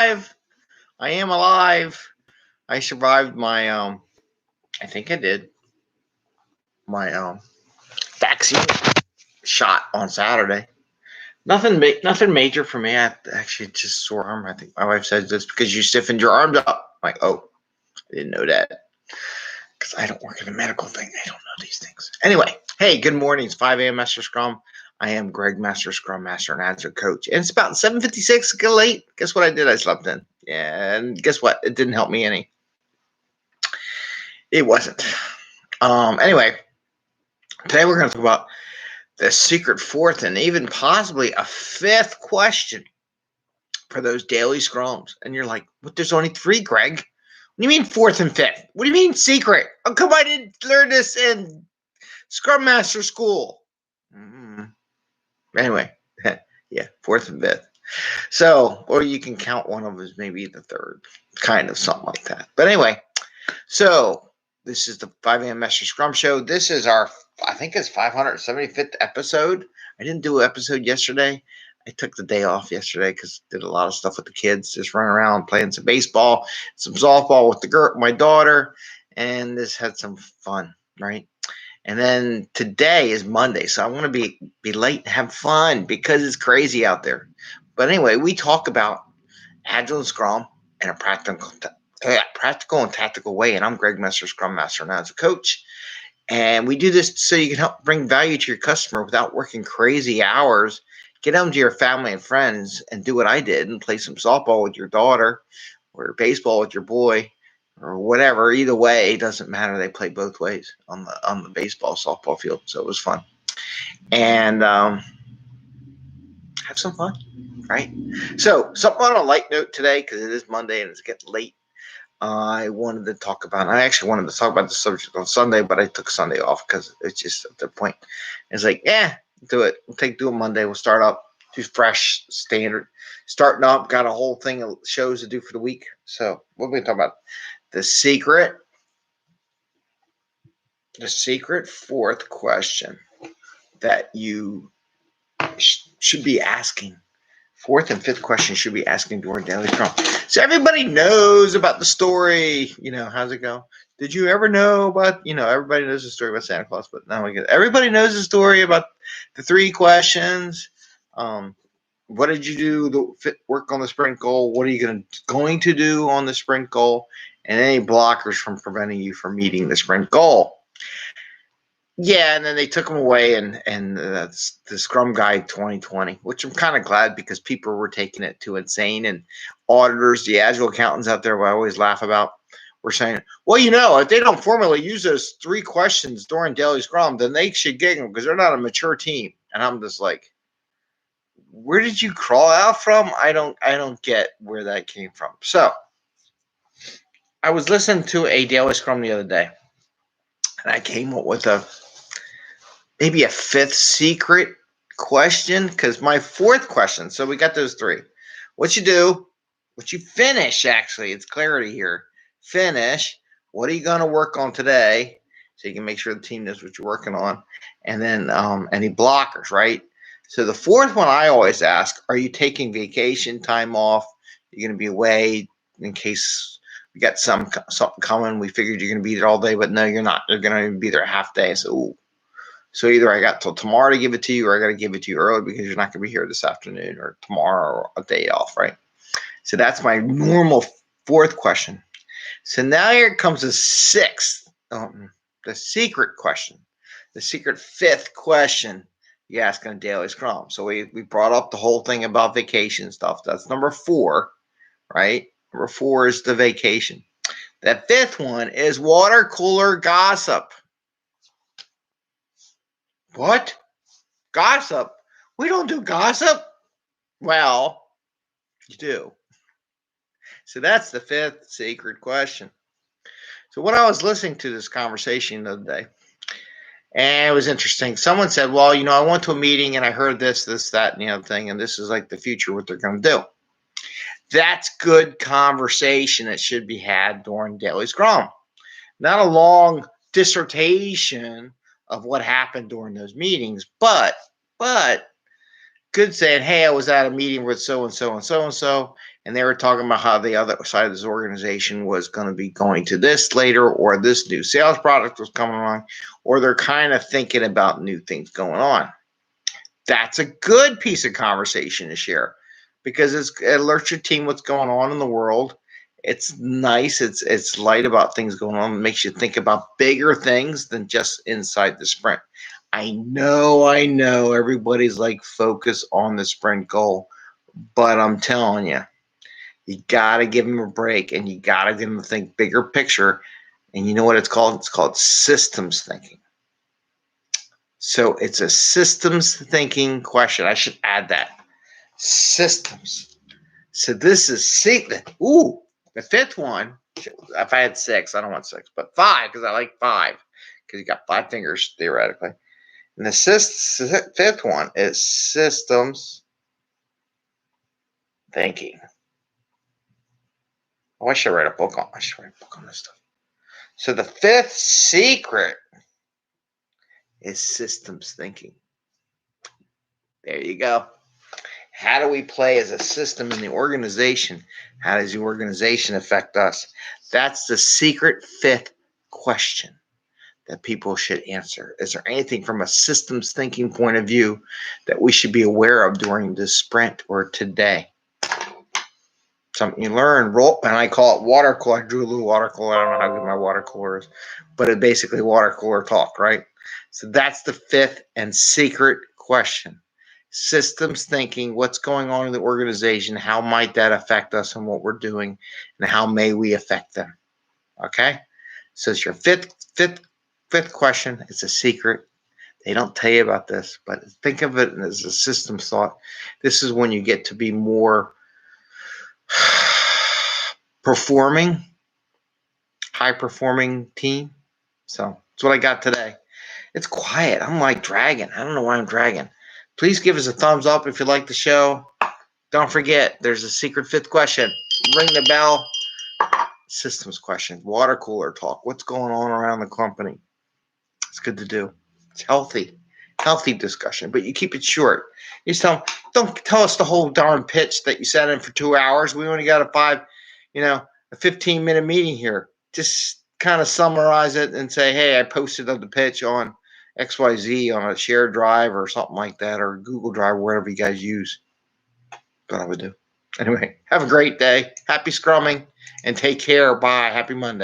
alive. I am alive. I survived my I think I did my vaccine shot on Saturday. Nothing major for me. I actually just sore arm. I think my wife said this because you stiffened your arms up. I'm like, oh, I didn't know that because I don't work in a medical thing. I don't know these things. Anyway, hey, good morning. It's 5 a.m. Mester Scrum. I am Greg, Mester Scrum Master and Agile Coach. And it's about 7:56. Get late. Guess what I did? I slept in. Yeah, and guess what? It didn't help me any. It wasn't. Anyway, today we're going to talk about the secret fourth and even possibly a fifth question for those daily scrums. And you're like, "What? There's only three, Greg. What do you mean fourth and fifth? What do you mean secret? Oh, come on, I didn't learn this in Scrum Master School." Anyway, yeah, fourth and fifth. So, or you can count one of them as maybe the third, kind of something like that. But anyway, so this is the 5 a.m. Mester Scrum Show. This is our, I think it's 575th episode. I didn't do an episode yesterday. I took the day off yesterday because I did a lot of stuff with the kids, just running around playing some baseball, some softball with my daughter, and just had some fun, right? And then today is Monday, so I want to be late and have fun because it's crazy out there. But anyway, we talk about Agile and Scrum in a practical and tactical way. And I'm Greg Mester, Scrum Master and Agile Coach. And we do this so you can help bring value to your customer without working crazy hours. Get home to your family and friends and do what I did and play some softball with your daughter or baseball with your boy. Or whatever, either way, it doesn't matter. They play both ways on the baseball softball field, so it was fun. And have some fun, right? So something on a light note today, because it is Monday and it's getting late. I actually wanted to talk about the subject on Sunday, but I took Sunday off because it's just at the point. It's like, do it. Do it Monday. We'll start up, do fresh, standard, starting up. Got a whole thing of shows to do for the week. So what are we talking about? The secret fourth question that you should be asking. Fourth and fifth question should be asking during Daily Scrum. So everybody knows about the story. How's it go? Did you ever know about, everybody knows the story about Santa Claus, but now everybody knows the story about the three questions. What did you do to work on the sprint goal? What are you going to do on the sprint goal? And any blockers from preventing you from meeting the sprint goal. Yeah, and then they took them away, and that's the Scrum Guide 2020, which I'm kind of glad because people were taking it too insane, and auditors, the Agile accountants out there, I always laugh about, were saying, well, if they don't formally use those three questions during Daily Scrum, then they should get them because they're not a mature team. And I'm just like, where did you crawl out from? I don't get where that came from. So I was listening to a Daily Scrum the other day, and I came up with maybe a fifth secret question, because my fourth question, so we got those three. What you do, what you finish, actually, it's clarity here. Finish, what are you going to work on today, so you can make sure the team knows what you're working on, and then any blockers, right? So the fourth one I always ask, are you taking vacation time off? You're going to be away in case we got something coming. We figured you're going to be there all day, but no, you're not. You're going to be there a half day. So either I got till tomorrow to give it to you, or I got to give it to you early because you're not going to be here this afternoon or tomorrow or a day off, right? So that's my normal fourth question. So now here comes the sixth, the secret question, the secret fifth question you ask on Daily Scrum. So we brought up the whole thing about vacation stuff. That's number 4, right? Number 4 is the vacation. The fifth one is water cooler gossip. What? Gossip? We don't do gossip? Well, you do. So that's the fifth secret question. So when I was listening to this conversation the other day, and it was interesting. Someone said, well, I went to a meeting and I heard this, that, and the other thing, and this is like the future, what they're going to do. That's good conversation that should be had during Daily Scrum. Not a long dissertation of what happened during those meetings, but good saying, hey, I was at a meeting with so-and-so and so-and-so, and they were talking about how the other side of this organization was going to be going to this later, or this new sales product was coming along, or they're kind of thinking about new things going on. That's a good piece of conversation to share because it alerts your team what's going on in the world. It's nice. It's light about things going on. It makes you think about bigger things than just inside the sprint. I know everybody's like focus on the sprint goal, but I'm telling you, you got to give them a break and you got to get them to think bigger picture. And you know what it's called? It's called systems thinking. So it's a systems thinking question. I should add that. Systems. So this is the fifth one. If I had 6, I don't want 6, but 5 because I like 5 because you got 5 fingers theoretically. And the fifth one is systems thinking. Oh, I should write a book on this stuff. So the fifth secret is systems thinking. There you go. How do we play as a system in the organization? How does the organization affect us? That's the secret fifth question that people should answer. Is there anything from a systems thinking point of view that we should be aware of during this sprint or today? Something you learn, and I call it water cooler. I drew a little water cooler. I don't know how good my water cooler is, but it's basically water cooler talk, right? So that's the fifth and secret question. Systems thinking, what's going on in the organization, how might that affect us and what we're doing, and how may we affect them? Okay? So it's your fifth question. It's a secret. They don't tell you about this, but think of it as a systems thought. This is when you get to be more high performing team. So that's what I got today. It's quiet. I'm like dragging. I don't know why I'm dragging. Please give us a thumbs up if you like the show. Don't forget, there's a secret fifth question. Ring the bell. Systems question. Water cooler talk. What's going on around the company? It's good to do. It's healthy discussion, but you keep it short. You just don't tell us the whole darn pitch that you sat in for 2 hours. We only got a 15-minute meeting here. Just kind of summarize it and say, hey, I posted the pitch on XYZ on a shared drive or something like that, or Google Drive, wherever you guys use. That's what I would do. Anyway, have a great day. Happy scrumming and take care. Bye. Happy Monday.